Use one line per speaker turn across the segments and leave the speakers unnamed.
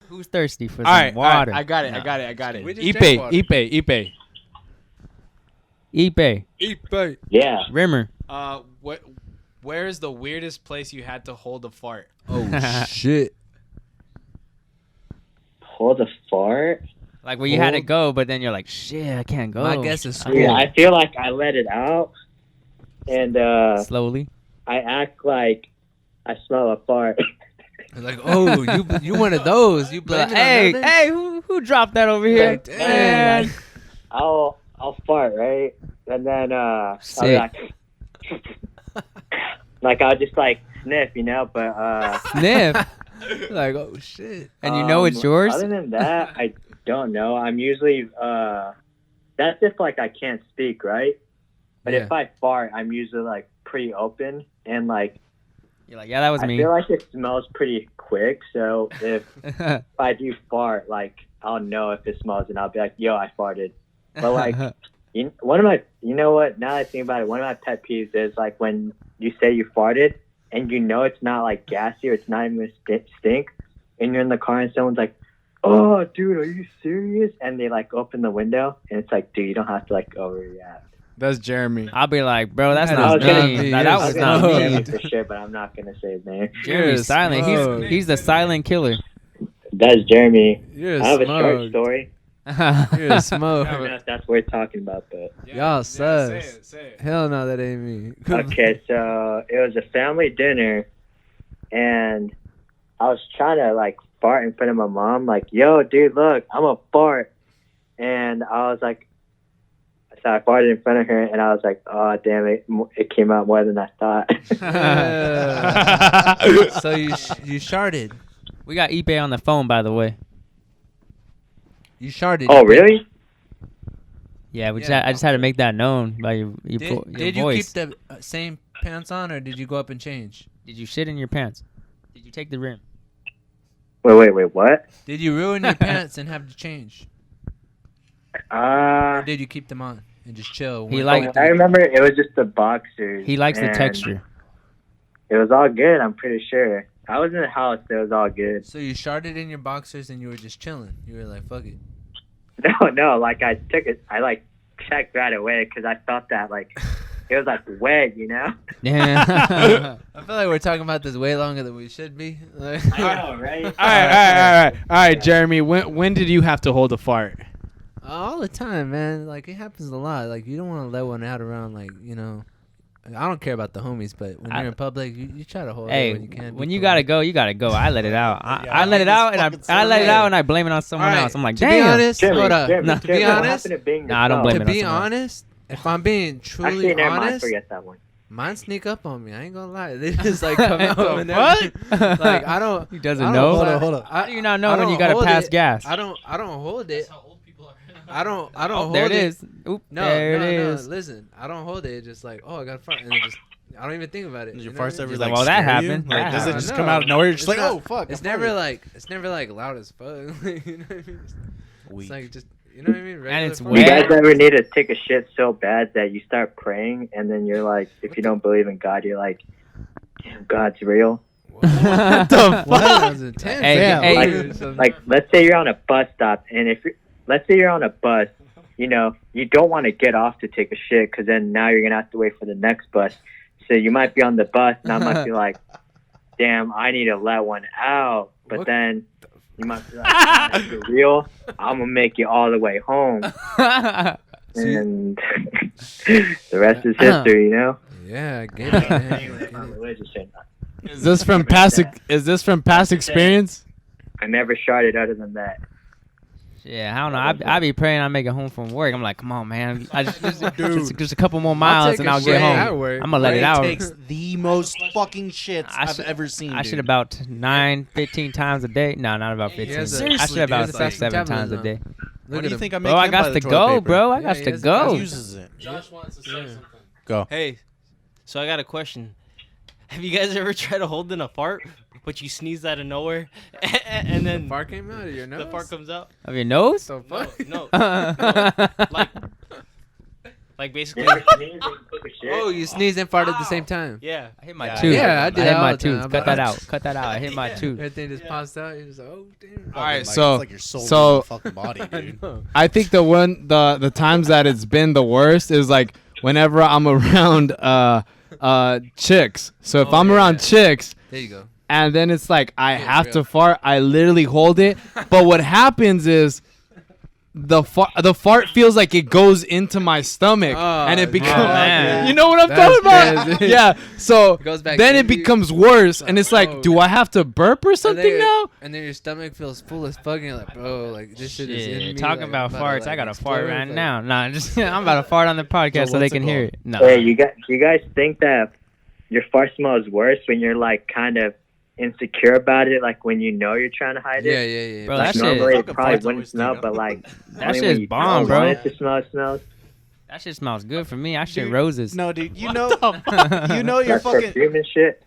Who's thirsty for
All
some
right,
water?
I got it.
We just drank water.
Ipe.
Ipe.
Yeah.
Rimmer.
Where is the weirdest place you had to hold a fart?
Oh shit.
Hold a fart?
Like where you had to go, but then you're like, shit, I can't go.
My guess is
Yeah, I feel like I let it out, and
Slowly.
I act like I smell a fart.
Like, oh, you one of those. You blame it
Hey,
on others?
hey, who dropped that over here?
Like, damn.
Man.
I'll fart, right? And then I'll be
Sick.
like I'll just like sniff, you know, but
Sniff.
Like, oh shit.
And you know it's yours?
Other than that, I don't know. I'm usually that's if like I can't speak, right? But
Yeah.
if I fart, I'm usually like pretty open and like
You're like, yeah, that was
I
me.
feel like it smells pretty quick. So if I do fart, like I'll know if it smells and I'll be like, yo, I farted. But like you know what? Now that I think about it, one of my pet peeves is like when you say you farted and you know it's not like gassy or it's not even a stink, and you're in the car and someone's like, "Oh, dude, are you serious?" And they like open the window and it's like, dude, you don't have to like overreact.
That's Jeremy.
I'll be like, bro, that's
That
not
was gonna
me.
be-
That
I
was
was
not
gonna
say
me.
it for sure, but I'm not gonna say his name.
Jeremy's silent.
smug.
He's the silent killer.
That's Jeremy.
You're
I have a short
smug.
story.
You're a
I
smoke.
don't know if that's worth talking about, but
Y'all sus.
Say it.
Hell no, that ain't me.
okay. So it was a family dinner, and I was trying to like fart in front of my mom, like, "Yo, dude, look, I'm a fart," and I was like, so I farted in front of her, and I was like, "Oh, damn it! It came out more than I thought."
Yeah. So you sharted.
We got Ipe on the phone, by the way.
You sharted.
Oh, really?
Yeah,
Yeah.
I just had to make that known by your
Did you
voice.
keep the same pants on, or did you go up and change?
Did you shit in your pants? Did you take the rim?
Wait, what?
Did you ruin your pants and have to change? Or did you keep them on and just chill?
He
when-
liked-
I remember it was just the boxers.
He likes the
and
texture.
It was all good. I'm pretty sure. I was in the house. So it was all good.
So you sharted in your boxers and you were just chilling. You were like, fuck it.
No. Like I took it. I like checked right away because I felt that like it was like wet, you know.
Yeah.
I feel like we're talking about this way longer than we should be. Like,
I know, right?
All right, Jeremy. When did you have to hold a fart?
all the time, man. Like, it happens a lot. Like, you don't want to let one out around, like, you know. I don't care about the homies, but when you're in public, you try to hold
Hey,
it when you can.
when you gotta go, you gotta go. I let it out.
Yeah,
I let it out, and
fucking
I let it
silly.
out, and I blame it on someone
Alright,
else. I'm like,
to be
damn.
honest, hold up.
No,
to be honest,
Nah, I don't blame
to
it on
be
someone else.
honest, if I'm being truly
Actually, never mind.
honest,
Forget that one.
mine sneak up on me. I ain't gonna lie. They just like come out
The
and
fuck?
like I don't.
He doesn't
I don't
know.
Hold
hold
on, hold on.
How do you not
I
know when
don't
you gotta
hold
pass
it.
gas?
I don't hold it. I don't
Oh,
hold
there
it.
it is. Oop,
No,
there it
no.
is.
Listen, I don't hold it. It's just like, oh, I got a fart, and then just I don't even think about it.
Did your
you know what I
farts
mean?
ever
He's
like
like, well, that
scare you?
happened.
Like,
That
does it
happened.
just
No,
come out of nowhere? You're just
it's
like,
not-
oh fuck.
It's
I
never
farted.
like loud as fuck. You know what I mean?
Weak.
It's like just you know what I mean. Regular
it's
fart.
You
wet.
guys ever need to take a shit so bad that you start praying and then you're like, if you don't believe in God, you're like, damn, God's real.
What the fuck? That was intense.
Hey,
Damn.
hey,
Like, let's say you're on a bus stop, and let's say you're on a bus, you know, you don't want to get off to take a shit because then now you're gonna have to wait for the next bus. So you might be on the bus, and I might be like, damn, I need to let one out. But
What
then you might be like, if you're real, I'm gonna make you all the way home, and the rest is history, you know.
Yeah, I get it. Man. I get
It's not
it.
religious or not.
Is this from past experience?
I never sharded other than that.
yeah, I don't know. I be praying I make it home from work. I'm like, come on, man. Just a couple more miles
take
and
a
I'll
shit
get
at
home.
work.
I'm gonna let it
Ray
out.
takes the most fucking shits
I
I've
should-
ever seen.
I should
dude.
about 9-15 times a day. No, not about 15.
has a-
I
Seriously,
should about
dude,
like,
6-7
tablet
times a
now.
day.
What
Look
do
at
you
him.
think I make?
Bro, I
him by
got
the
to
toilet
go,
paper?
bro. I
Yeah,
got
he
to
has-
go.
He uses it.
Josh wants to say something.
Go.
Hey, so I got a question. Have you guys ever tried to hold in a fart, but you sneeze out of nowhere, and then
Fart came out of your nose.
the fart comes out?
Of your nose?
So fuck.
No, no, like Like basically.
You ever sneeze and took a shit?
Oh, you sneeze and fart at the same time.
Yeah.
I hit my
Yeah.
tooth.
Yeah, I do
I
that
hit
all
my
the time.
tooth. Cut that out. Cut that out. I hit my tooth.
Everything just pops out. You're just like, oh damn.
All right,
Like,
so
it's like your soul
so-
leaving the fucking body, dude.
I think the times that it's been the worst is like whenever I'm around chicks. So if I'm around chicks
There you go.
and then it's like I
Yeah,
have
real.
to fart, I literally hold it. But what happens is the fart feels like it goes into my stomach
Oh,
and it becomes
man.
you know what I'm
That's
talking about?
crazy.
Yeah. So
It goes back
then it
in you.
becomes worse and it's
Oh,
like, do I have to burp or something
then,
now?
And then your stomach feels full as fuck. And you're like, bro, like this shit is in me.
Shit, talking
like,
about
I'm
farts,
to,
I got to
explode,
fart right
like-
now. Nah, just I'm about to fart on the podcast
So
so they
what's
can
it
hear
called?
it. No.
Hey, do you guys think that your fart smells worse when you're like kind of insecure about it, like when you know you're trying to hide
Yeah,
it?
yeah, yeah.
Bro,
Like
that shit-
normally it
Fucking
probably
farts
wouldn't
always
smell,
stink
but
up.
like
That
only
shit's
when you
bomb,
don't
bro.
want it to smell, it smells.
That shit smells good for me. I shit
Dude,
roses.
No, dude, you know your
Like
fucking
perfume and shit.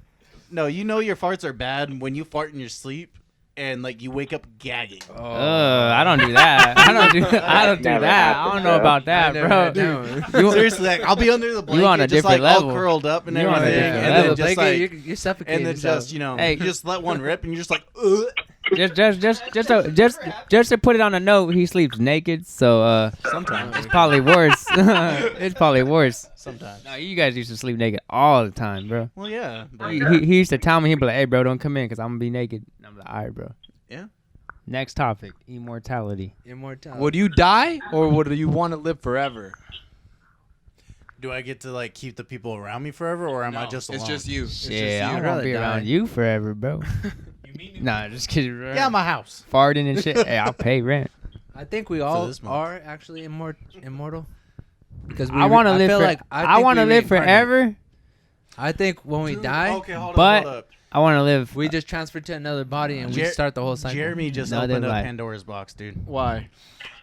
no, you know your farts are bad when you fart in your sleep and like you wake up gagging.
I don't do that. I don't do that. I don't do
Never
that. I
happened,
don't know
bro.
about that, bro.
You
Seriously, like I'll be under the blanket,
on a
just
different
like
level.
all curled up and
You on a
everything,
different
and
level.
then just like,
you're suffocating.
and then
yourself.
just
Hey.
you just let one rip and you're just like, ugh.
Just to put it on a note, he sleeps naked, so
Sometimes,
it's probably worse. It's probably worse.
sometimes.
No, you guys used to sleep naked all the time, bro.
Well, yeah, but-
He used to tell me, he'd be like, "Hey, bro, don't come in, cause I'm gonna be naked." And I'm like, "All right, bro."
Yeah.
Next topic: immortality.
Immortality.
Would you die or would you want to live forever?
do I get to like keep the people around me forever, or am I just alone?
It's just you.
Shit, I
I'd
don't want
rather
to be
die.
around you forever, bro. Nah, just kidding. Bro.
Yeah, my house.
Farting and shit. Hey, I'll pay rent.
I think we all
this month.
are actually immortal. Because
I want to live.
feel
For,
like
I want to live forever.
I think when we die,
Okay, hold
But-
hold up.
I want to live.
we just transfer to another body and we
Jer-
start the whole cycle.
Jeremy just
Another
opened up
life.
Pandora's box, dude.
Why?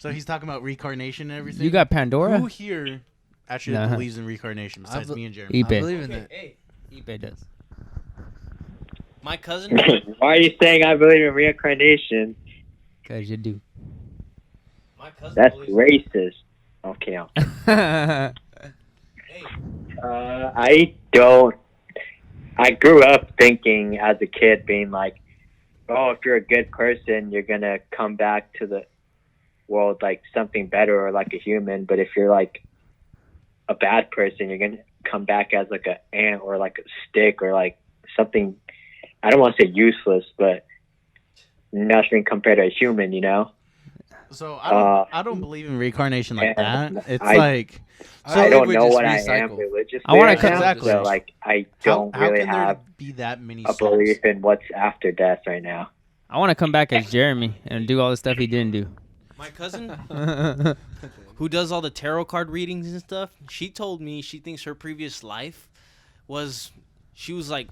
So he's talking about reincarnation and everything.
You got Pandora?
Who here actually
Nah.
believes in reincarnation besides me and Jeremy?
I
Ipe.
believe in that.
Ipe does.
My cousin.
Why are you saying I believe in reincarnation?
Cause you do.
My cousin
That's
believes-
racist. Okay. I don't. I grew up thinking as a kid, being like, "Oh, if you're a good person, you're gonna come back to the world like something better or like a human. But if you're like a bad person, you're gonna come back as like an ant or like a stick or like something. I don't want to say useless, but nothing compared to a human, you know."
So I don't believe in reincarnation like that.
and
It's
I-
like
I don't
we
know
just
what I am
recycle.
religiously.
I wanna
right
come-
now,
Exactly.
so like I don't
how
really
can
have
there be that many
a
souls?
belief in what's after death right now.
I want to come back as Jeremy and do all the stuff he didn't do.
My cousin, who does all the tarot card readings and stuff, she told me she thinks her previous life was, she was like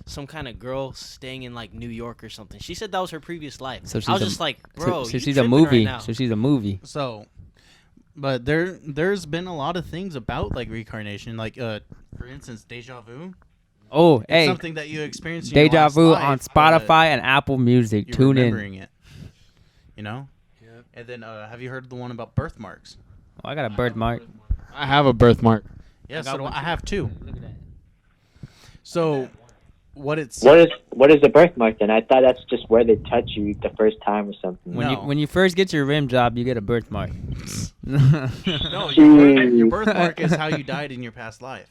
some kind of girl staying in like New York or something. She said that was her previous life.
So
I was
she's a-
just like, bro,
so
you
she's a
tripping
movie.
Right now.
So she's a movie.
So, but there's been a lot of things about like reincarnation, like for instance, deja vu.
Oh,
It's
hey,
something that you experience in your
Deja
last
Vu
life,
on
but
Spotify and Apple Music.
You're
Tune in.
remembering it. You know.
Yep.
And then have you heard the one about birthmarks?
Oh, I got a birthmark.
I have a birthmark.
Yeah,
got
so
one
I have two.
Look at that.
So, what it's
What is a birthmark then? I thought that's just where they touch you the first time or something.
When
No.
when you first get your rim job, you get a birthmark.
no, your birthmark is how you died in your past life.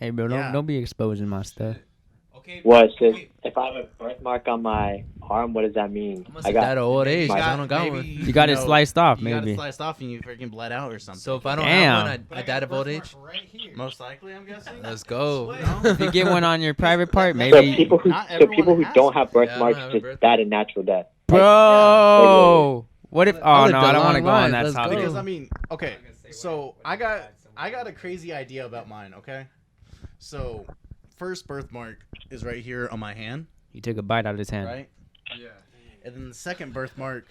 Hey, bro,
Yeah.
don't be exposing my stuff.
Okay,
What? So
okay.
if I have a birthmark on my arm, what does that mean?
I must
I
have
got
died of old age. 'cause
got-
I don't got one.
You got it sliced off,
You got
maybe.
it sliced off and you freaking bled out or something.
So if I don't
Damn.
have one, I died of old age.
most likely, I'm guessing.
Let's go.
If you get one on your private part,
so
maybe.
people who
Not
so
everyone
people who
has
don't
it.
have
Yeah, I don't
birthmarks
have a
just
birthmark.
died a natural death.
Bro, what if? Oh
I'll
no,
live
I
a
don't want to
long
go on
life.
that
Let's go.
topic.
Because I mean, okay, so I got a crazy idea about mine. Okay, so first birthmark is right here on my hand,
He took a bite out of his hand.
right? Yeah. And then the second birthmark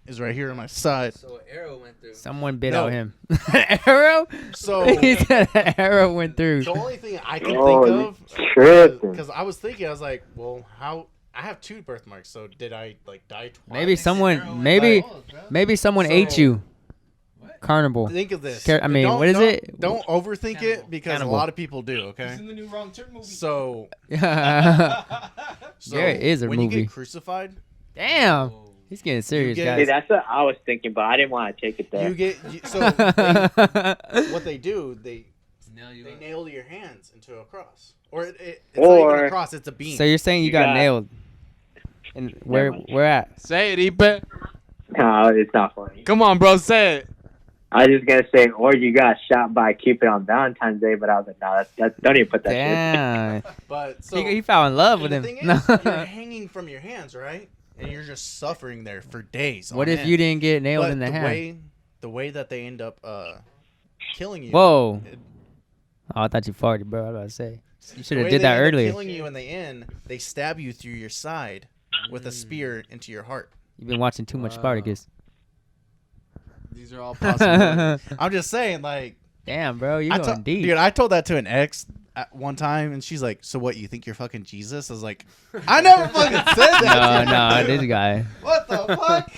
is right here on my side.
So arrow went through.
Someone bit
No.
out him. Arrow?
So
He said an arrow went through.
the only thing I can
Oh,
think
you
of,
tripping.
because I was thinking, I was like, well, how? I have two birthmarks, so did I like die twice?
Maybe someone, maybe someone
So-
ate you. Carnival.
Think of this.
I mean,
Don't-
what is
don't-
it?
Don't overthink it because
Cannibal.
a lot of people do. Okay.
It's in the new Wrong Turn movie.
So,
There is a
when you
movie.
get crucified,
Damn. He's getting serious,
get-
Dude,
guys.
that's what I was thinking, but I didn't want to take it there.
what they do, they nail your hands into a cross, or it's not
Or-
even a cross; it's a beam.
So you're saying you
You
got
got-
nailed? And where at?
Say it, Ipe.
No, it's not funny.
Come on, bro. Say it.
I was just gonna say, or you got shot by Cupid on Valentine's Day, but I was like, no, that's don't even put that.
Damn.
But so
he fell in love with
the
him.
thing is, you're hanging from your hands, right? And you're just suffering there for days.
What
on
if
end.
you didn't get nailed
But
in the hand?
the way that they end up killing you.
Whoa.
it-
Oh, I thought you farted, bro. I was about to say. You should
the
have
way
did
they
that
end up
earlier.
Killing you in the end, they stab you through your side with a spear into your heart.
You've been watching too much
Wow.
Spartacus.
These are all possible.
I'm just saying, like,
Damn, bro. You
I
going
to-
deep.
dude, I told that to an ex at one time, and she's like, "So what? You think you're fucking Jesus?" I was like, "I never fucking said that."
no, this guy.
What the fuck?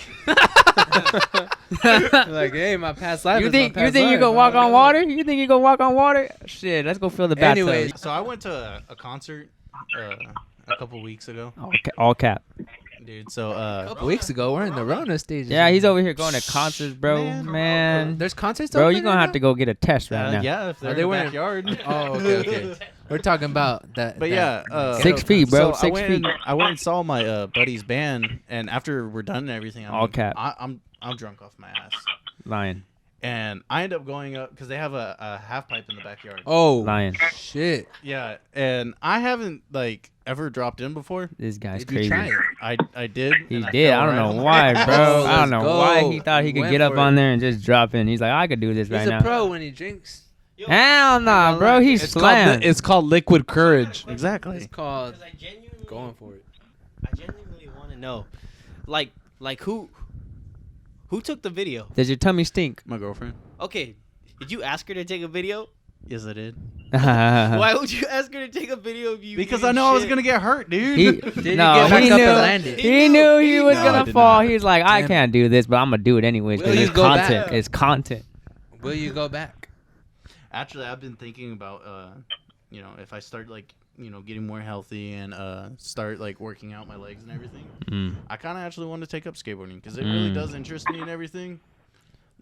Like, hey, my past life.
You
is
think
my
you
past
think you
life,
gonna
bro.
walk on water? You think you gonna walk on water? Shit, let's go fill the bathtub.
Anyways.
So I went to a concert a couple weeks ago,
All cap.
dude. So
A couple weeks ago, we're in the Rona stage.
Yeah, he's over here going to concerts, bro. Man,
There's concerts.
bro,
open
you're gonna
right
have to go get a test right now.
yeah, if they're
Are
in
they
the
wearing-
backyard.
Oh, okay. We're talking about that.
But
that-
yeah,
6 feet, bro.
So
6 feet.
I went and saw my buddy's band, and after we're done and everything,
All cap.
I'm drunk off my ass,
Lion,
and I end up going up because they have a half pipe in the backyard.
Oh,
lion.
shit.
Yeah, and I haven't like ever dropped in before.
This guy's
Did you
crazy.
try it?
I did.
He
and
did.
fell
I don't
right
know
on my
why,
ass.
bro. I don't
Let's
know why
go.
he thought he could
Went
get up
for
on
it.
there and just drop in. He's like, I could do this
He's
right
a
now.
pro when he drinks.
Hell nah,
gonna
bro.
lie.
He's slammed.
It's called liquid courage.
Exactly.
It's called
Because I genuinely,
going for it.
I genuinely want to know, like who took the video?
Does your tummy stink?
My girlfriend.
Okay, did you ask her to take a video?
Yes, I did.
Why would you ask her to take a video of you?
Because
eating
I know I was
shit?
gonna get hurt, dude.
He,
you
no,
get back
he
up and
knew.
landed?
He knew he was
No, I
gonna
did
fall.
not.
He's like, I
Damn.
can't do this, but I'm gonna do it anyways
Will
because
you
it's
go
content.
back?
It's content.
Will you go back?
Actually, I've been thinking about, if I start like, getting more healthy and start like working out my legs and everything.
Mm.
I kind of actually want to take up skateboarding because it really
Mm.
does interest me and everything.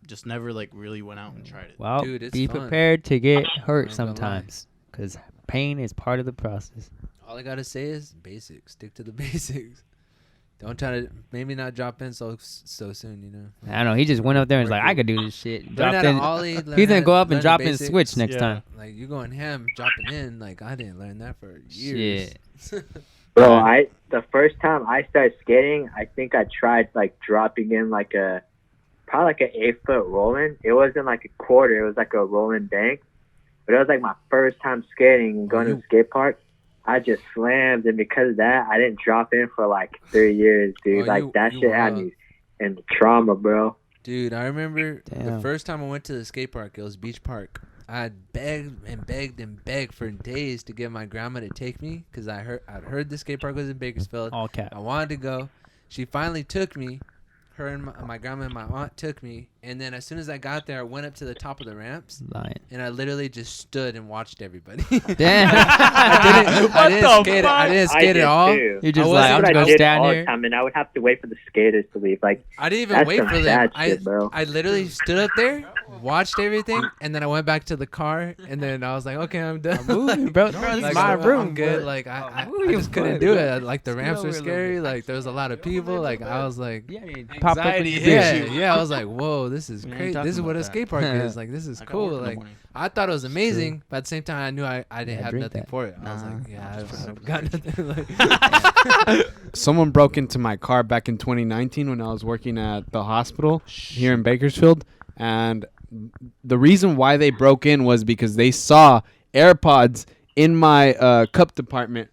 Just never like really went out and tried it.
Well,
Dude, it's
be
fun.
prepared to get hurt
not gonna lie.
sometimes because pain is part of the process.
All I gotta say is basics. Stick to the basics. Don't try to maybe not drop in so soon. You know.
I don't know. He just went up there and was like,
Work
I
it.
could do this shit.
Learn
Dropped
how to
in.
ollie, learn
He's
how
gonna
to
go up and
learn the
drop in
basics.
switch next
Yeah.
time.
Like you going ham, dropping in. Like I didn't learn that for years.
Bro, the first time I started skating, I think I tried like dropping in like probably like an 8-foot rolling. It wasn't like a quarter, it was like a rolling bank. But it was like my first time skating and going to the skate park. I just slammed, and because of that, I didn't drop in for like 3 years, dude.
Oh,
like
you-
that
you
shit had
wild.
me in trauma, bro.
Dude, I remember the
Damn.
first time I went to the skate park. It was Beach Park. I begged and begged and begged for days to get my grandma to take me because I'd heard the skate park was in Bakersfield.
All cap.
I wanted to go. She finally took me. Her and my grandma and my aunt took me. And then as soon as I got there, I went up to the top of the ramps.
Lion.
And I literally just stood and watched everybody.
Damn.
I didn't skate it. I didn't skate
did
at all.
too.
You're just
I
like, I'm
That's
just
what I
gonna
did
stand
all
here.
the time, and I would have to wait for the skaters to leave. Like,
I didn't even
That's
wait
some
for them.
bad shit, bro.
I literally stood up there, watched everything, and then I went back to the car, and then I was like, okay, I'm done.
I'm moving, bro. Bro, this
Like,
is my
I'm
room,
good.
bro.
Like I
Move your
just couldn't
foot,
do
bro.
it. Like the ramps
Scoot
were
over a little
scary.
bit.
Like there was a lot of people. Like I was like,
Yeah, you pop up with
Anxiety
the
hit
bitch.
yeah. I was like, whoa, this is
We ain't
crazy.
talking
This is what
about
a
that.
skate park is. Like this is
I gotta
cool.
work in the
Like
morning.
I thought it was amazing, but at the same time, I knew I didn't
Yeah,
have
drink
nothing
that.
for it. I was
Nah.
like, yeah,
Just
I've got nothing. Like,
Someone broke into my car back in 2019 when I was working at the hospital here in Bakersfield, and the reason why they broke in was because they saw AirPods in my cup department,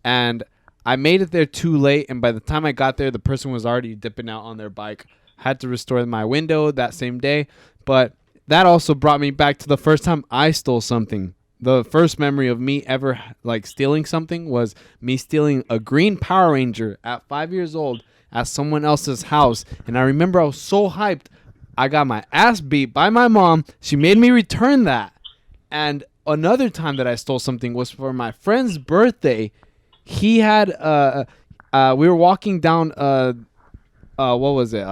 and I made it there too late, and by the time I got there, the person was already dipping out on their bike. Had to restore my window that same day, but that also brought me back to the first time I stole something. The first memory of me ever like stealing something was me stealing a green Power Ranger at 5 years old at someone else's house, and I remember I was so hyped. I got my ass beat by my mom. She made me return that. And another time that I stole something was for my friend's birthday. He had we were walking down what was it?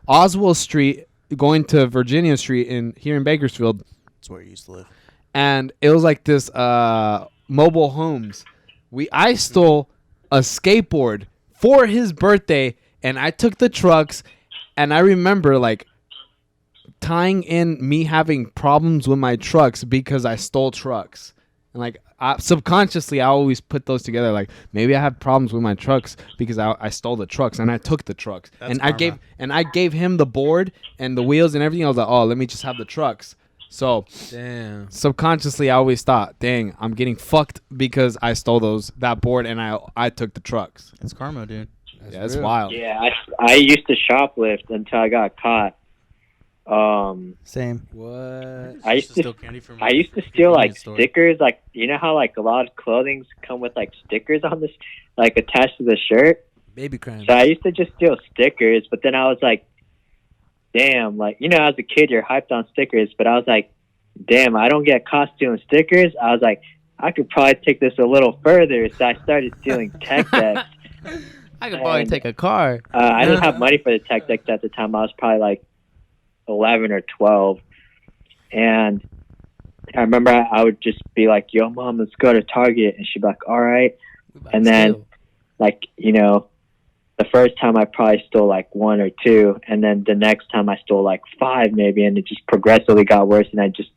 Oswald Street going to Virginia Street here in Bakersfield.
That's where you used to live.
And it was like this mobile homes. I stole a skateboard for his birthday, and I took the trucks. And I remember like tying in me having problems with my trucks because I stole trucks. And like subconsciously, I always put those together. Like maybe I have problems with my trucks because I stole the trucks and I took the trucks.
That's
and
karma.
I gave him the board and the wheels and everything. I was like, oh, let me just have the trucks. So
Damn.
subconsciously, I always thought, dang, I'm getting fucked because I stole that board and I took the trucks.
It's karma, dude.
Yeah, it's
real.
wild.
Yeah, I used to shoplift until I got caught.
Same.
What?
I used to
steal candy from
I used to steal like
convenience store.
stickers, like you know how like a lot of clothings come with like stickers on this, like attached to the shirt.
Baby crime.
So I used to just steal stickers, but then I was like, damn, like you know, as a kid you're hyped on stickers, but I was like, damn, I don't get caught stealing stickers. I was like, I could probably take this a little further, so I started stealing tech decks.
I could probably take a car.
I didn't have money for the tech decks at the time. I was probably like 11 or 12. And I remember I would just be like, yo, Mom, let's go to Target. And she'd be like, all right. And then, like, you know, the first time I probably stole like 1 or 2. And then the next time I stole like 5 maybe. And it just progressively got worse. And I just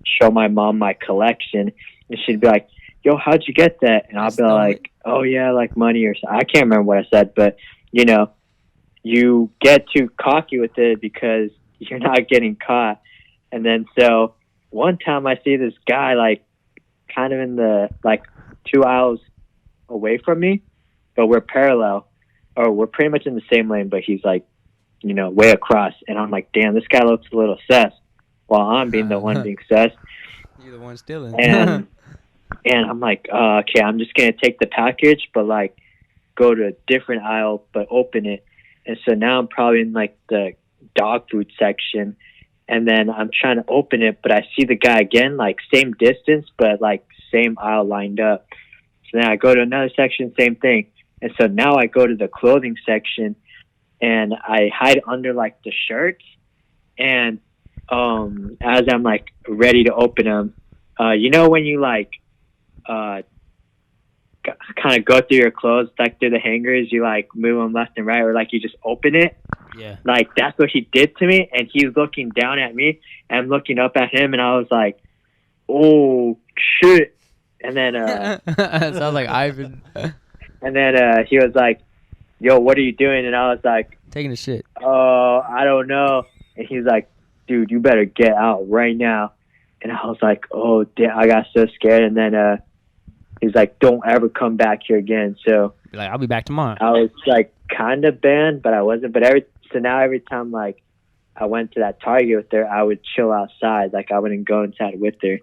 show my mom my collection. And she'd be like, yo, how'd you get that? And I'll be like, oh, yeah, like money or something. I can't remember what I said. But, you know, you get too cocky with it because you're not getting caught. And then so one time I see this guy like kind of in the like 2 aisles away from me, but we're parallel, or we're pretty much in the same lane, but he's like, you know, way across. And I'm like, damn, this guy looks a little sus, while I'm being the one being sus.
You're the one stealing.
And I'm like, okay, I'm just gonna take the package, but like go to a different aisle, but open it. And so now I'm probably in like the dog food section, and then I'm trying to open it, but I see the guy again, like same distance, but like same aisle lined up. So then I go to another section, same thing. And so now I go to the clothing section and I hide under like the shirts. And as I'm like ready to open them, you know, when you like kind of go through your clothes, like through the hangers, you like move them left and right, or like you just open it.
Yeah.
Like that's what he did to me, and he's looking down at me, and I'm looking up at him, and I was like, "Oh shit!" And then
sounds like Ivan
and then he was like, "Yo, what are you doing?" And I was like,
taking a shit.
"Oh, I don't know." And he's like, "Dude, you better get out right now." And I was like, "Oh, damn!" I got so scared, and then he's like, "Don't ever come back here again." So
Be like, I'll be back tomorrow.
I was like kind of banned, but I wasn't. But so now every time like I went to that Target with her, I would chill outside. Like I wouldn't go inside with her. It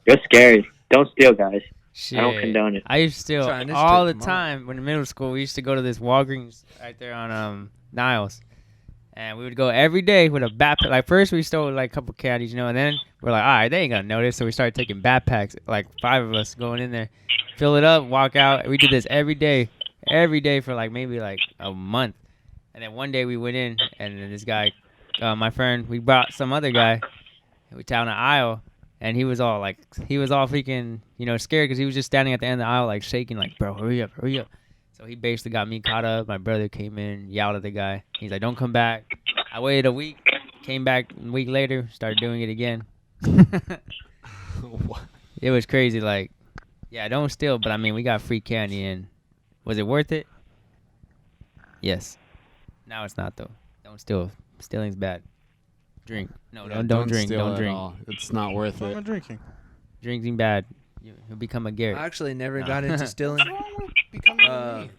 was scary. Don't steal, guys.
Shit.
I don't condone it.
I used to steal
Trying this
all the
shit tomorrow.
time. When in middle school, we used to go to this Walgreens right there on Niles. And we would go every day with a backpack. Like, first we stole, like, a couple candies, you know, and then we're like, all right, they ain't gonna notice. So we started taking backpacks, like, 5 of us going in there, fill it up, walk out. We did this every day for, like, maybe, like, a month. And then one day we went in, and then this guy, my friend, we brought some other guy. We down the aisle, and he was all freaking, you know, scared because he was just standing at the end of the aisle, like, shaking, like, bro, hurry up, hurry up. So he basically got me caught up. My brother came in, yelled at the guy. He's like, don't come back. I waited a week, came back a week later, started doing it again. It was crazy. Like, yeah, don't steal, but I mean, we got free candy, and was it worth it? Yes. Now it's not, though. Don't steal. Stealing's bad. Drink. No,
Yeah,
don't drink.
steal
Don't
at
drink.
all. It's not worth
Why am I
it.
drinking?
Drinking bad. You'll become a
I
Garrett.
actually never got into stealing.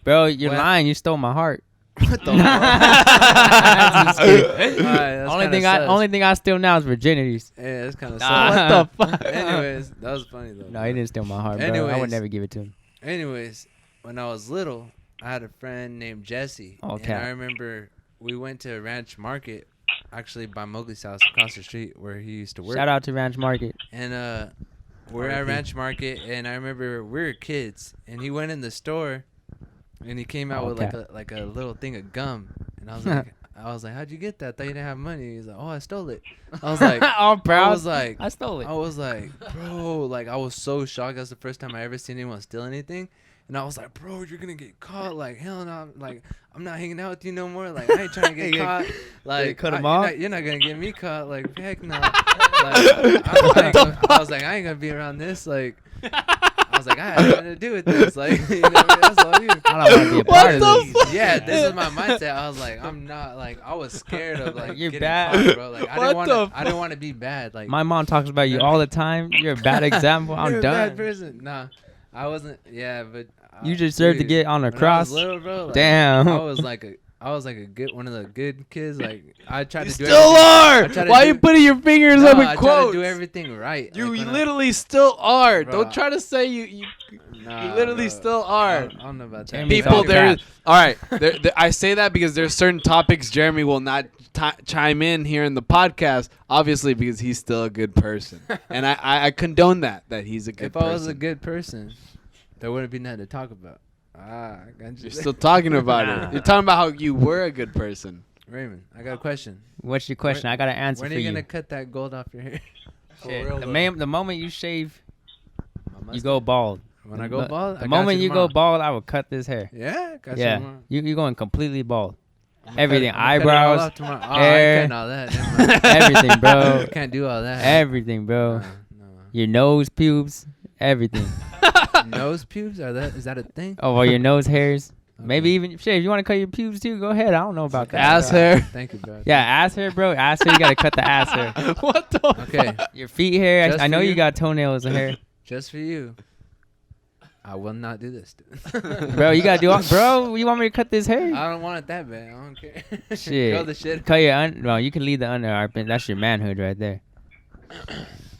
Bro, you're
Well-
lying. You stole my heart.
What the
Just kidding.
Alright,
only thing I steal now is virginities.
Yeah, that's kind of
Nah. What the fuck?
Anyways, that was funny though.
No, he didn't steal my heart, bro. I
Anyways.
would never give it to him.
Anyways, when I was little, I had a friend named Jesse,
All
and
cap.
I remember we went to Ranch Market actually by Mogely's house across the street where he used to work.
Shout out to Ranch Market.
And we're at Ranch Market, and I remember we were kids, and he went in the store, and he came out with like a little thing of gum, and I was like, how'd you get that? I thought you didn't have money. He's like, oh, I stole it. I was like,
all proud.
I was like,
I stole it.
I was like, bro, like I was so shocked. That's the first time I ever seen anyone steal anything. And I was like, bro, you're gonna get caught. Like, hell no. Like, I'm not hanging out with you no more. Like, I ain't trying to get caught. Like,
cut him off?
You're not gonna get me caught. Like, heck no. Like, I was like, I ain't gonna be around this. Like, I was like, I had nothing to do with this. Like, you know, that's all you.
I don't want to be a part of this.
Yeah, this is my mindset. I was like, I'm not like, I was scared of like
You're
getting
bad.
caught, bro. Like, I didn't want to be bad. Like,
My mom talks about you all the time. You're a bad example. I'm
you're
done.
a bad person. Nah, I wasn't. Yeah, but
You deserve to get on a
when I
cross.
was little, bro, like,
Damn.
I was like a good one of the good kids. Like I tried
You
to do.
still are.
I tried to
Why are
do-
you putting your fingers
No,
up in
I tried
quotes?
to do everything right.
You
like, when I-
literally still are.
Bro,
Don't try to say you
Nah,
literally
bro.
still
I
are.
don't know about that.
Jeremy's
People,
all
there.
cap.
All right, I say that because there's certain topics Jeremy will not chime in here in the podcast, obviously because he's still a good person, and I condone that he's a good
If
person.
I was a good person, there wouldn't be nothing to talk about. I got you.
You're still talking about it. You're talking about how you were a good person.
Raymond, I got a question.
What's your question? I got an answer
When
for
are you
you.
gonna cut that gold off your hair?
Shit,
real
the,
though.
the moment you shave,
My
you
mustache?
go bald.
When I go bald, I
The
got
moment you go
tomorrow.
bald, I will cut this hair.
Yeah, got
Yeah,
tomorrow.
you're going completely bald.
I'm gonna
Everything,
cut it- I'm gonna cut it all
eyebrows,
off tomorrow. Oh,
hair.
I ain't cutting all that. Never mind.
Everything, bro.
I can't do all that.
Everything, bro.
No.
Your nose, pubes, everything.
Nose pubes? Is that a thing?
Oh, well, your nose hairs.
Okay.
Maybe even shit. If you want to cut your pubes too, go ahead. I don't know about that.
Ass hair.
Thank you, bro.
Yeah, ass hair, bro. Ass hair. You gotta cut the ass hair.
What the?
Okay,
Your feet hair.
Just
I know
for
you
you?
got toenails and hair,
just for you. I will not do this.
bro. You gotta do. Bro, you want me to cut this hair?
I don't want it that bad. I don't care.
Shit.
Grow the shit.
Cut your no, you can leave the underarm. That's your manhood right there.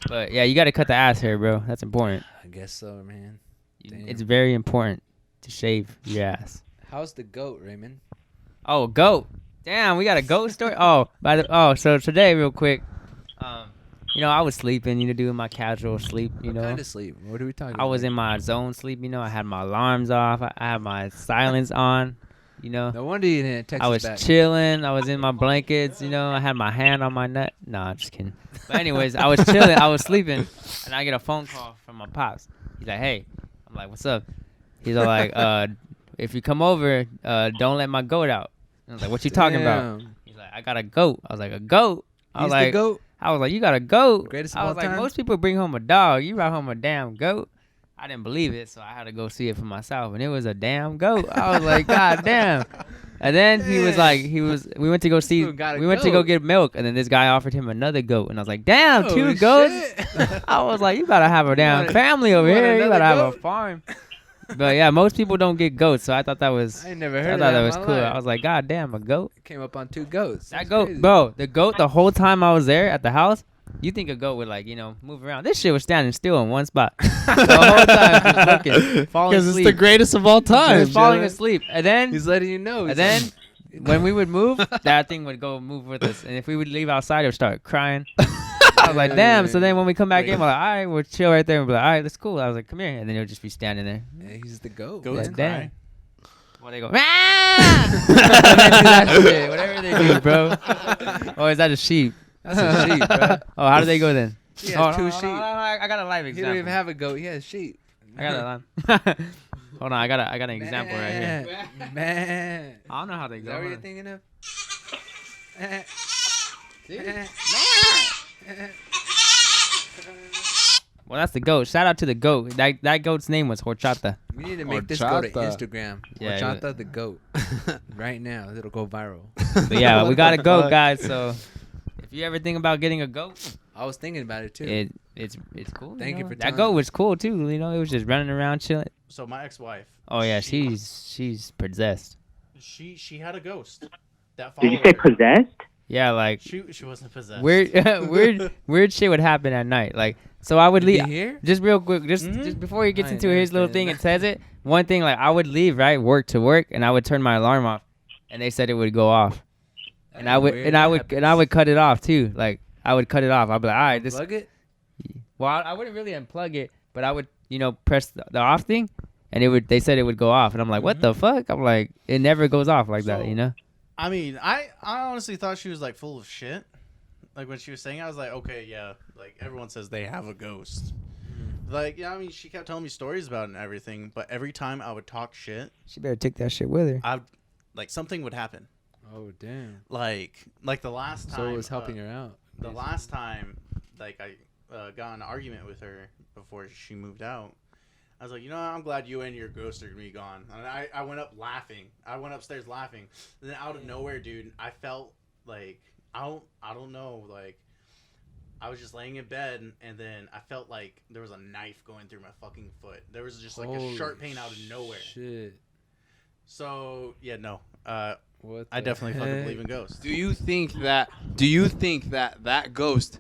But yeah, you gotta cut the ass hair, bro. That's important.
I guess so, man. Damn.
It's very important to shave your ass.
How's the goat, Raymond?
Oh, goat. Damn, we got a goat story. So today, real quick, I was sleeping, doing my casual sleep,
What kind of sleep? What are we talking
I was
about?
in my zone sleep, I had my alarms off, I had my silence on,
No wonder you didn't text
I
us
was
back.
chilling, I was in my blankets, I had my hand on my nut. Nah, I'm just kidding. But anyways, I was chilling, I was sleeping, and I get a phone call from my pops. He's like, hey. I'm like, what's up? He's all like, if you come over, don't let my goat out. I was like, what you talking about?
Damn.
He's like, I got a goat. I was like, a goat? I was
He's
like,
the goat.
I was like, you got a goat?
Greatest of
I
all
was like,
time?
most people bring home a dog. You brought home a damn goat. I didn't believe it, so I had to go see it for myself, and it was a damn goat. I was like, God damn. And then he was like, we went to go see,
Dude got a
we went to go
goat.
get milk, and then this guy offered him another goat, and I was like, damn,
Oh,
2 goats?
shit.
I was like, you gotta have a damn
want a-
family over
you want
here. You
another
gotta have a
goat?
farm. But yeah, most people don't get goats, so I thought that was,
I ain't never
I
heard
thought
of that.
that
in
was
my
cool.
life.
I was like, God damn, a goat?
Came up on 2 goats.
That
That's
goat,
crazy.
bro, the goat, the whole time I was there at the house, you think a goat would move around. This shit was standing still in one spot. The whole time just looking, falling
Because it's
asleep.
the greatest of all time.
Just falling
Jalen.
asleep. And then,
He's letting you know.
and then when we would move, that thing would go move with us. And if we would leave outside, it would start crying. I was like, damn. So then when we come back in, we're like, all right, we'll chill right there. And be like, all right, that's cool. I was like, come here. And then it would just be standing there.
Yeah, he's the goat.
Goats
man.
damn.
cry.
Well, they go, "Ah!" And they do that shit, whatever they do, bro. Oh, is that a sheep?
That's a sheep, bro.
Oh, how do they go then?
He
Oh,
has 2
no,
sheep.
no, no, I got a live
He
example.
don't even have a goat. He has sheep.
I got a live. Hold on, I got an example right here.
Man.
I don't know how they
Is
go.
that what you're
huh?
thinking of?
Well, that's the goat. Shout out to the goat. That goat's name was Horchata.
We need to make this go to
Horchata.
Instagram.
Yeah,
Horchata the goat. Right now. It'll go viral.
But yeah, we got a goat, guys. So if you ever think about getting a goat,
I was thinking about it too.
it's cool.
Thank you for
that
telling
goat
me.
was cool too. It was just running around chilling.
So my ex-wife,
Oh yeah, she's possessed.
she had a ghost that
Did you
followed
say
her.
possessed?
Yeah, like
She wasn't possessed.
weird shit would happen at night. Like so I would
Did you
leave.
hear?
Just real quick, just before he gets
I
into
ain't
his little
understand
thing and
that.
says it, one thing, like I would leave, right, work to work, and I would turn my alarm off, and they said it would go off. and I would cut it off too. Like I would cut it off. I'd be like, all right, this.
Plug it.
Well, I wouldn't really unplug it, but I would, press the off thing, and they said it would go off, and I'm like, what the fuck? I'm like, it never goes off like that,
I mean, I honestly thought she was like full of shit. Like when she was saying, I was like, okay, yeah, like everyone says they have a ghost. Like, yeah, I mean, she kept telling me stories about it and everything, but every time I would talk shit,
She better take that shit with her.
like something would happen.
Oh damn.
Like the last time.
So it was helping her out.
The last time, like I got in an argument with her before she moved out. I was like, I'm glad you and your ghost are gonna be gone. And I went up laughing. I went upstairs laughing. And then out of nowhere, dude, I felt like I don't know, like I was just laying in bed and then I felt like there was a knife going through my fucking foot. There was just like a sharp pain out of nowhere.
Shit.
So yeah, no.
What
I definitely
the
fucking
heck?
believe in ghosts.
Do you think that that ghost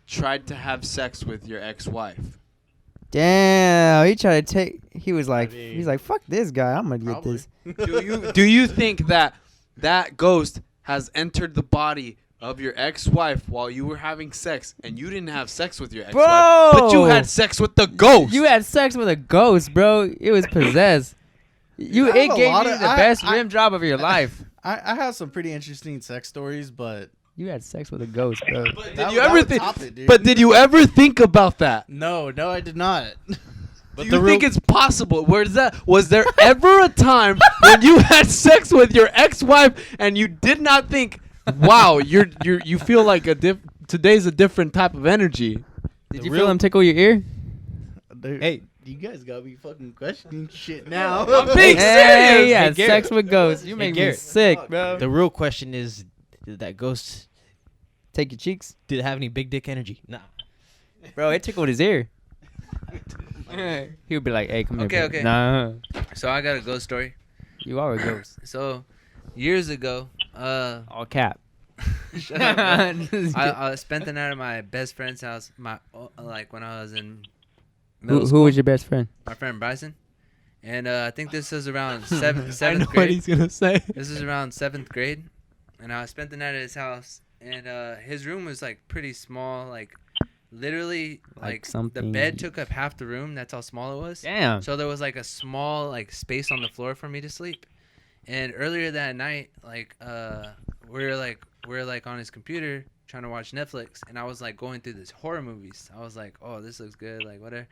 tried to have sex with your ex-wife?
Damn, he tried to take. He was like,
mean,
he's like, fuck this guy. I'm gonna get
Probably.
this.
Do you think that ghost has entered the body of your ex-wife while you were having sex and you didn't have sex with your ex-wife,
Bro!
but you had sex with the ghost?
You had sex with a ghost, bro. It was possessed. It
have
gave
a
you
lot
the
of-
best rim job of your life.
I have some pretty interesting sex stories, but
You had sex with a ghost, bro.
Did you ever think? But did you ever think about that?
No, I did not.
Do you think it's possible? Was there ever a time when you had sex with your ex-wife and you did not think, "Wow, you feel like today's a different type of energy"?
Did you feel him tickle your ear?
Hey, you guys got me fucking questioning shit now.
I'm being
Hey,
serious.
yeah,
Garrett.
sex with ghosts. You make me
Garrett.
sick, bro.
The real question is, did that ghost
Take your cheeks,
did it have any big dick energy? Nah.
bro. It tickled his ear. He would be like, "Hey, come
Okay,
here."
okay.
Nah,
So I got a ghost story.
you are a ghost.
So years ago,
All cap.
shut up, bro. I spent the night at my best friend's house. Like when I was in middle
Who
school.
was your best friend?
My friend Bryson, and I think this is around seventh
what
grade.
he's gonna say.
This is around 7th grade, and I spent the night at his house. And his room was like pretty small, like literally like the
something-
bed took up half the room. That's how small it was.
Damn.
So there was like a small like space on the floor for me to sleep. And earlier that night, like we're like on his computer trying to watch Netflix, and I was like going through this horror movies. I was like, oh, this looks good, like whatever,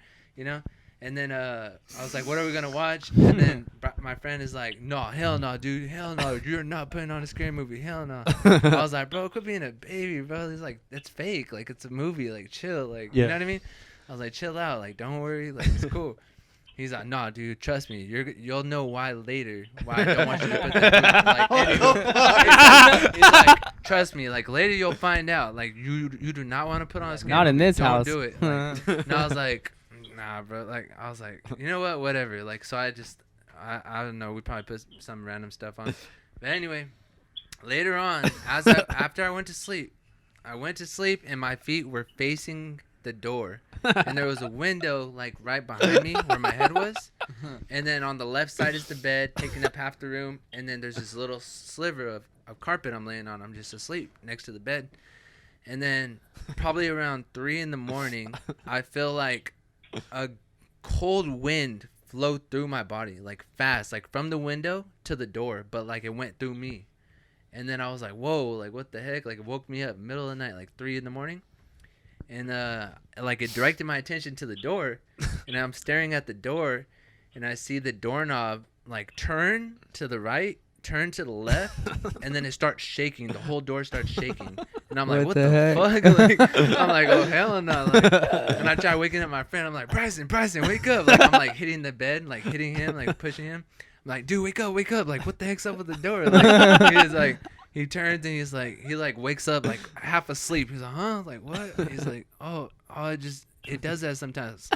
And then I was like, what are we gonna watch? And then my friend is like, no, hell no, dude, hell no, you're not putting on a scary movie, hell no. I was like, bro, quit being a baby, bro. He's like, it's fake, like it's a movie, like chill, like you know what I mean? I was like, chill out, like don't worry, like it's cool. He's like, nah, dude, trust me, you'll know why later. Why I don't want you to put that movie, like, he's like, trust me, like later you'll find out. Like you do not want to put on a scary
Not in
movie,
this
don't
house.
do it. Like, and I was like, nah, bro. Like I was like, you know what, whatever. Like so I don't know. We probably put some random stuff on. But anyway, later on, after I went to sleep and my feet were facing the door, and there was a window like right behind me where my head was, and then on the left side is the bed taking up half the room, and then there's this little sliver of carpet I'm laying on. I'm just asleep next to the bed, and then probably around 3 a.m, I feel like a cold wind flowed through my body like fast, like from the window to the door, but like it went through me. And then I was like, whoa, like what the heck? Like it woke me up middle of the night, like 3 a.m. And like it directed my attention to the door, and I'm staring at the door, and I see the doorknob like turn to the right, turn to the left, and then it starts shaking. The whole door starts shaking, and I'm like, what the fuck? Like, I'm like, oh hell no! Like, and I try waking up my friend. I'm like, Bryson, wake up! Like I'm like hitting the bed, like hitting him, like pushing him. I'm like, dude, wake up! Like what the heck's up with the door? Like he's like. He turns and he's like, he like wakes up like half asleep. He's like, huh? Like what? He's like, oh, it does that sometimes.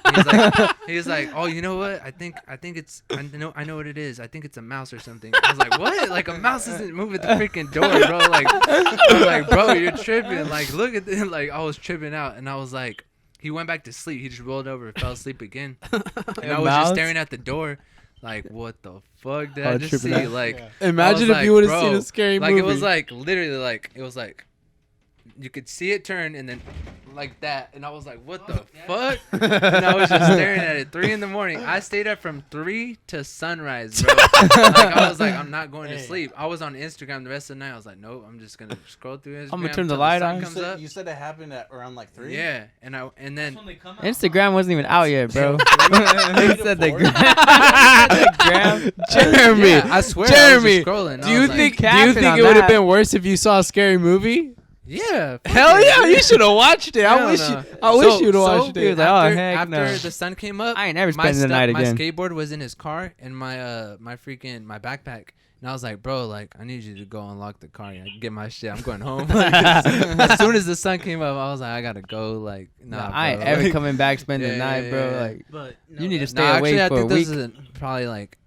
He's like, oh, you know what? I think it's, I know what it is. I think it's a mouse or something. I was like, what? Like a mouse isn't moving the freaking door, bro. Like, I was like, bro, you're tripping. Like, look at this. Like, I was tripping out, and I was like, he went back to sleep. He just rolled over and fell asleep again. And I was just staring at the door. Like, what the fuck did
Oh,
I just
tripping
see?
out.
Like,
Imagine
I was
if you would have
like,
seen
bro,
a scary
like
movie.
it was like literally like it was like you could see it turn and then like that, and I was like, what the fuck? And I was just staring at it. 3 a.m. I stayed up from 3 to sunrise, bro. Like, I was like, I'm not going to sleep. I was on Instagram the rest of the night. I was like, nope, I'm just gonna scroll through Instagram.
I'm gonna turn the
till
light
sun
on.
Comes up.
You said it happened at around like 3.
Yeah, and then
Instagram wasn't even out yet, bro.
Three
They
to
said the
four?
gram. the gram.
Jeremy,
yeah, I swear,
Jeremy,
I was just scrolling.
do you
like,
think
capping on
it would have
that.
been worse if you saw a scary movie?
Yeah. fuck
Hell
it,
yeah,
dude.
you should have watched it. I
Hell
wish
no.
I wish you'd have watched
He was
it.
like, oh,
after,
heck
after
no.
the sun came up,
I ain't never
my
spending the night
my
again.
skateboard was in his car and my my backpack. And I was like, bro, like I need you to go unlock the car. And get my shit. I'm going home. As soon as the sun came up, I was like, I gotta go. Like, nah,
I ain't
bro.
ever
Like,
coming back spend the
Yeah,
night,
yeah,
bro.
yeah.
Like
But
you need to stay
Nah,
away
actually, I
for a
think
week.
this is probably like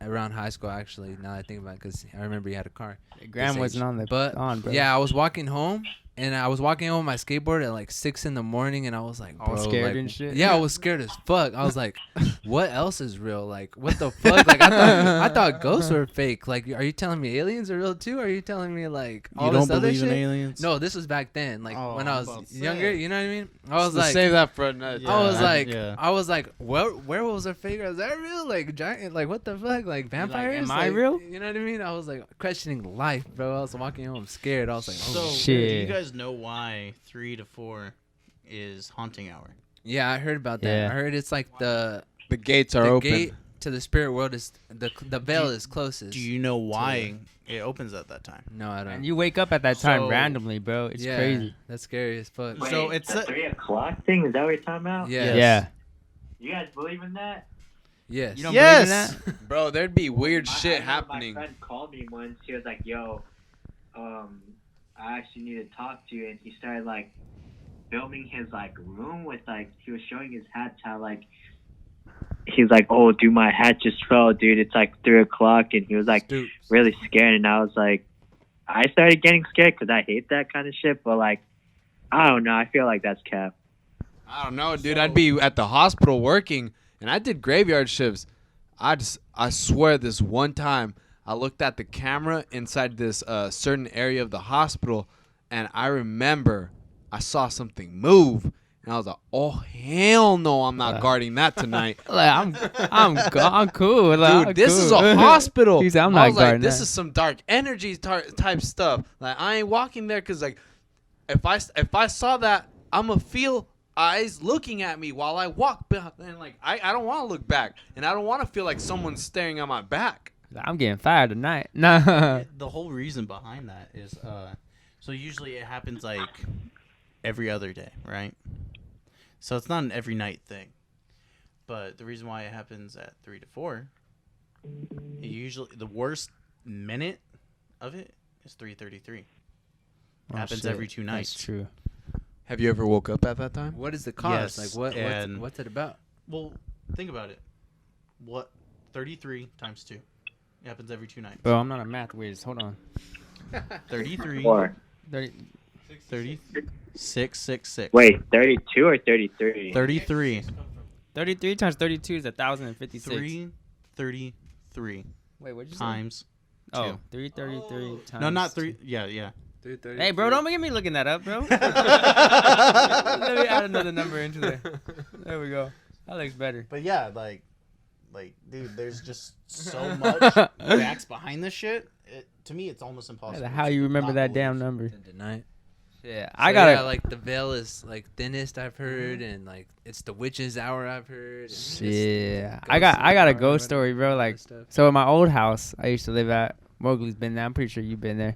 around high school. Actually, now that I think about it, because I remember he had a car.
The gram
this
wasn't
age.
on the
But
bro.
yeah, I was walking home. And I was walking home with my skateboard at like 6 a.m. and I was like,
All
bro,
scared
like,
and shit?
Yeah, I was scared as fuck. I was like, what else is real? Like, what the fuck? Like, I thought ghosts were fake. Like, are you telling me aliens are real too? Or are you telling me like all
You don't
this other
believe in
shit?
aliens?
No, this was back then. Like
Oh,
when I
I'm about
was
to
younger.
say.
You know what I mean? I was like,
save that for another
Yeah.
I was like,
yeah.
I was like, werewolves are fake? Is that real? Like giant? Like what the fuck? Like vampires?
am I
Like,
real?
You know what I mean? I was like questioning life, bro. I was walking home scared. I was like,
So,
oh
shit.
do you guys know why 3 to 4 is haunting hour?
yeah, I heard about that.
Yeah.
I heard it's like the
gates are open.
gate to the spirit world is the veil is closest.
Do you know why it opens at that time?
No, I don't.
And you wake up at that time
So-
randomly, bro. It's
yeah,
crazy.
That's scary as fuck.
Wait,
So it's
the
a-
3 o'clock thing. Is that what you're talking about?
Yeah.
Yeah.
You guys believe in that?
Yes.
You don't
Yes.
believe in that?
Bro, there'd be weird
I
shit
know
happening.
My friend called me once. He was like, "Yo, I actually need to talk to you," and he started like filming his like room with like he was showing his hats how like he was like, "Oh, dude, my hat just fell, dude. It's like 3 o'clock," and he was like
Stoops.
really scared, and I was like, I started getting scared because I hate that kind of shit, but like I don't know, I feel like that's cap.
I don't know, dude. I'd be at the hospital working, and I did graveyard shifts. I swear, this one time I looked at the camera inside this certain area of the hospital, and I remember I saw something move, and I was like, "Oh hell no, I'm not guarding that tonight."
Like I'm cool. Like,
Dude,
I'm
this is
cool.
a hospital.
He said, I'm
I
not
was like,
guarding
this
that.
is some dark energy type stuff. Like, I ain't walking there because, like, if I saw that, I'm going to feel eyes looking at me while I walk. And, like, I don't want to look back. And I don't want to feel like someone's staring at my back.
I'm getting fired tonight. Nah.
The whole reason behind that is, so usually it happens like every other day, right? So it's not an every night thing. But the reason why it happens at 3 to 4, it usually the worst minute of it is 3:33.
Oh,
Happens
shit.
every 2 nights.
That's true.
Have you ever woke up at that time?
What is the cause?
Yes,
Like
and-
what's it about?
Well, think about it. What 33 times 2? It happens every 2 nights.
Bro, I'm not a math whiz. Hold on.
33.
Or
666.
wait, 32 or 33?
33.
33 times 32 is 1,056.
333
Wait, what'd you say?
times
Oh,
2.
333 times.
No, not
2.
3. Yeah.
Hey, bro, don't get me looking that up, bro. Let me add another number into there. There we go. That looks better.
But yeah, like, dude, there's just so much facts behind this shit. To me, it's almost impossible.
How you remember
not
that damn
believe.
number?
Tonight.
Yeah,
So,
I gotta.
yeah, like the veil is like thinnest I've heard, and like it's the witch's hour I've heard. And
Yeah,
it's
I got a
hour,
ghost
whatever,
story, bro.
all that
Like,
stuff.
so in my old house I used to live at, Mogely's been there. I'm pretty sure you've been there.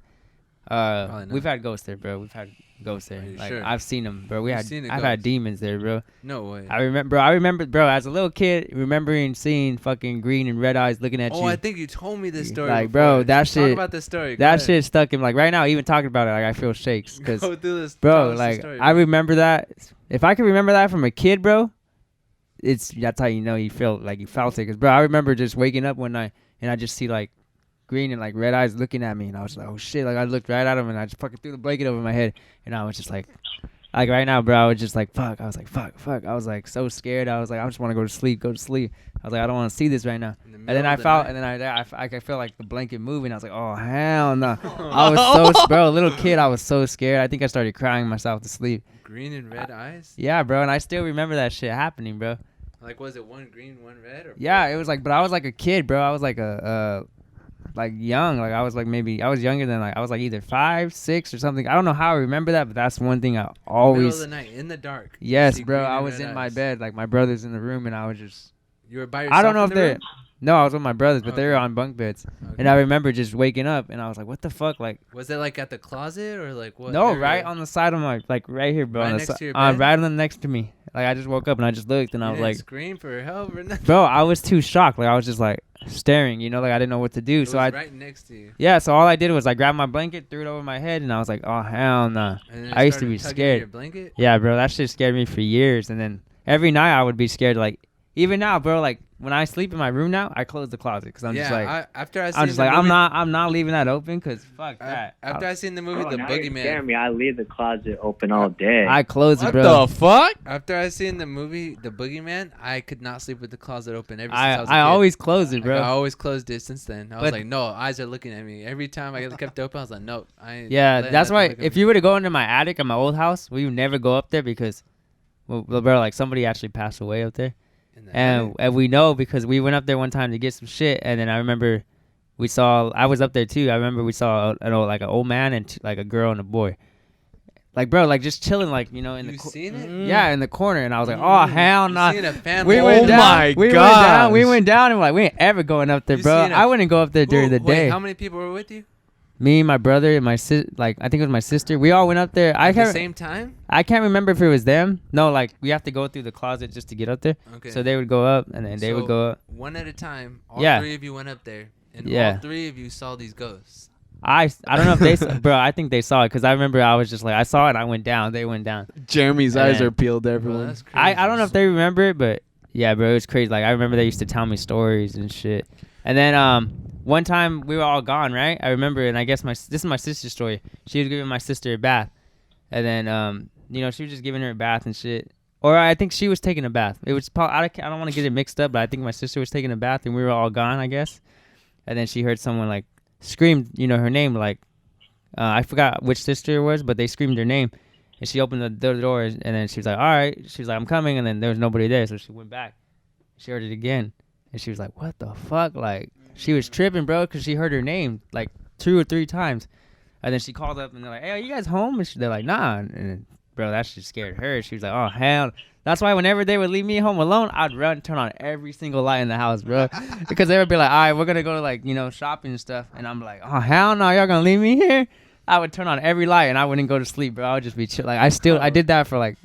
Probably not.
We've had ghosts there, bro. We've had ghosts there.
Are you
Like,
sure?
I've seen them, bro.
You've seen a
I've had
ghost?
demons there, bro.
No way.
I remember, bro, as a little kid, remembering seeing fucking green and red eyes looking at
Oh,
you.
I think you told me this story.
Like, bro,
before.
that
Talk
shit-
about this story. Go
That
ahead.
shit stuck in, like, right now, even talking about it, like, I feel shakes. Because,
Go through this.
bro,
tell us the
like,
story,
I
bro.
remember that. If I could remember that from a kid, bro, that's how you know you felt like you felt it. Because, bro, I remember just waking up one night and I just see, like, green and, like, red eyes looking at me. And I was like, oh, shit. Like, I looked right at him and I just fucking threw the blanket over my head. And I was just like, like right now, bro, I was just like, fuck. I was like, fuck. I was like so scared. I was like, I just want to go to sleep. I was like, I don't want to see this right now. And then I felt, and then I felt like the blanket moving. I was like, oh hell no. I was so, bro, a little kid. I was so scared. I think I started crying myself to sleep.
Green and red eyes?
Yeah, bro, and I still remember that shit happening, bro.
Like, was it one green, one red? Or
yeah, it was like, but I was like a kid, bro. I was like like young. Like I was like maybe I was younger than like I was like either 5, 6 or something. I don't know how I remember that, but that's one thing I always.
Middle of the night in the dark.
Yes, bro. I was in my bed, like my brother's in the room, and I was just.
You were by yourself.
I don't know if they're.
room?
No, I was with my brothers, but they were
Okay.
on bunk beds,
Okay.
and I remember just waking up, and I was like, "What the fuck?" Like.
Was it like at the closet or like what?
No,
area?
right on the side of my like right here, bro.
Right
on the
next to your
on
bed?
right on the next to me. Like I just woke up and I just looked and I
You
was
didn't
like,
scream for help or nothing.
bro, I was too shocked. Like I was just like staring, you know, like I didn't know what to do.
It
So
was
I
right next to you.
yeah, so all I did was I grabbed my blanket, threw it over my head, and I was like, oh hell no.
And then it
I used to
started
be
tugging
scared.
Your blanket?
Yeah, bro, that shit scared me for years. And then every night I would be scared. Like even now, bro, like when I sleep in my room now, I close the closet because I'm just like,
after I seen
I'm just
the
like,
movie,
I'm not leaving that open because fuck that.
After I seen the movie
Oh,
The
now you're scaring
Boogeyman.
me. I leave the closet open all day.
I close it,
What
bro.
the fuck?
After I seen the movie The Boogeyman, I could not sleep with the closet open ever since I was a
I
kid.
always close it,
Like,
bro.
I always closed it since then. I was
But-
like, no, eyes are looking at me. Every time I kept it open, I was like, nope. I ain't
Yeah,
letting
that's
nothing
why
look at
if
me.
you were to go into my attic at my old house, we would never go up there because, well, bro, like somebody actually passed away up there.
In the
And
attic?
we know because we went up there one time to get some shit, and then I remember I was up there too. I remember we saw an old man and like a girl and a boy, like bro, like just chilling, like you know in
You
the
seen it?
yeah in the corner, and I was like, oh hell
You
no.
seen a family?
We went
Oh
down.
my
We
gosh.
went down, and we're like, we ain't ever going up there,
You
bro.
seen a-
I wouldn't go up there during the
Wait,
day.
how many people were with you?
Me, my brother, and my like I think it was my sister. We all went up there.
At the same time?
I can't remember if it was them. No, like we have to go through the closet just to get up there.
Okay.
So they would go up, and then they would
So,
go up.
One at a time. All
Yeah.
3 of you went up there, and
Yeah.
all 3 of you saw these ghosts.
I don't know if they bro. I think they saw it because I remember I was just like I saw it. and I went down. They went down.
Jeremy's eyes
Yeah.
are peeled,
Bro,
everyone.
that's crazy.
I don't know if they remember it, but yeah, bro, it was crazy. Like I remember they used to tell me stories and shit. And then one time we were all gone, right? I remember, and I guess this is my sister's story. She was giving my sister a bath, and then you know she was just giving her a bath and shit. Or I think she was taking a bath. It was probably, I don't want to get it mixed up, but I think my sister was taking a bath and we were all gone, I guess. And then she heard someone like scream, you know, her name, like I forgot which sister it was, but they screamed her name. And she opened the door, and then she was like, all right. She was like, I'm coming. And then there was nobody there, so she went back. She heard it again. And she was like, what the fuck? Like, she was tripping, bro, because she heard her name like 2 or 3 times. And then she called up, and they're like, hey, are you guys home? And they're like, nah. And bro, that shit scared her. She was like, oh, hell. That's why whenever they would leave me home alone, I'd run, turn on every single light in the house, bro. Because they would be like, all right, we're going to go to, like, you know, shopping and stuff. And I'm like, oh, hell no, y'all going to leave me here? I would turn on every light, and I wouldn't go to sleep, bro. I would just be chill. Like, I did that for, like,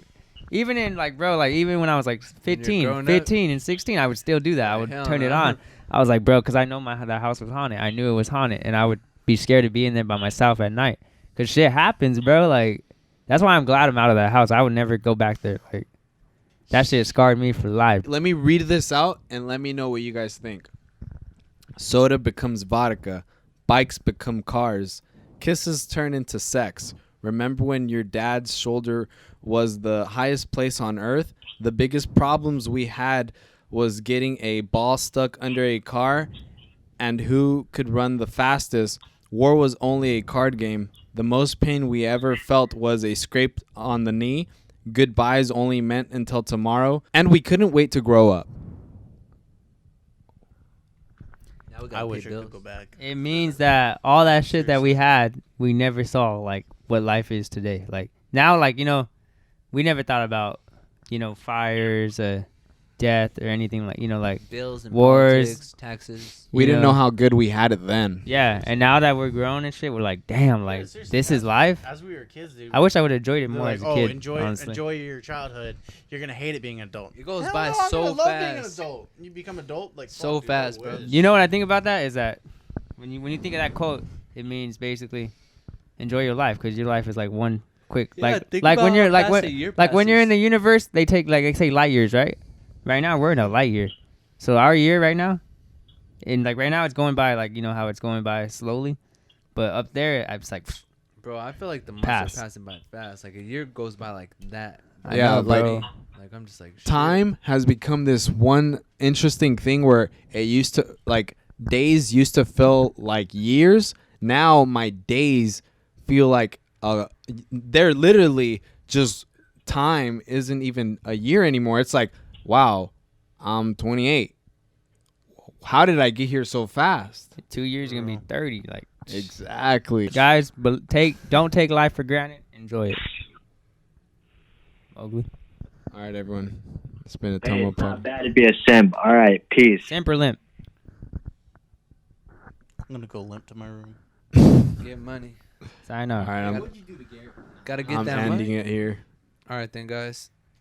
even in, like, bro, like, even when I was, like, 15 and 16, I would still do that. I would
Hell
turn it
no.
on. I was like, bro, because I know that house was haunted. I knew it was haunted, and I would be scared to be in there by myself at night. Because shit happens, bro. Like, that's why I'm glad I'm out of that house. I would never go back there. Like, that shit scarred me for life.
Let me read this out and let me know what you guys think. Soda becomes vodka. Bikes become cars. Kisses turn into sex. Remember when your dad's shoulder was the highest place on earth? The biggest problems we had was getting a ball stuck under a car and who could run the fastest. War was only a card game. The most pain we ever felt was a scrape on the knee. Goodbyes only meant until tomorrow. And we couldn't wait to grow up.
Now we
I
gotta
wish
pay
I
bills.
could go back.
It means that all that shit that we had, we never saw, like, what life is today. Like, now, like, you know, we never thought about, you know, fires, death, or anything like, you know, like,
Bills and
Wars.
politics, taxes.
We
you
didn't know how good we had it then.
Yeah, and now that we're grown and shit, we're like, damn, like,
seriously,
this is life.
As we were kids, dude.
I wish I would have enjoyed it
they're
more
like,
as a kid, honestly.
enjoy your childhood. You're gonna hate it being an adult.
It goes
Hell
by
no, I'm
so
gonna love being an
fast.
adult. You become adult like
So
fuck, dude,
fast,
I
bro.
wish.
You know what I think about that is that when you think of that quote, it means basically enjoy your life, because your life is like one quick,
Yeah,
like
think
when
about
you're
how
like
fast a year
when you're in
passes.
the universe, they take, like, they say light years, right? Right now we're in a light year, so our year right now, and like right now it's going by, like, you know how it's going by slowly, but up there it's like
Bro, I feel like the months
Pass.
are passing by fast. Like a year goes by like that.
I
Yeah,
know,
like-
bro.
Like I'm just like shit.
Time has become this one interesting thing where it used to like days used to feel like years. Now my days feel like they're literally just time isn't even a year anymore. It's like, wow, I'm 28. How did I get here so fast?
2 years you're gonna be 30. Like
Exactly.
guys, but don't take life for granted. Enjoy it. Mogely.
All right, everyone. It's been a
Hey,
Tomo
it's not
pod.
bad to be a simp. All right, peace.
Simp or limp?
I'm gonna go limp to my room.
Get money.
Sayonara.
All right,
What'd you do to Garrett?
Gotta get
I'm
that
ending
money.
it here.
All right then, guys.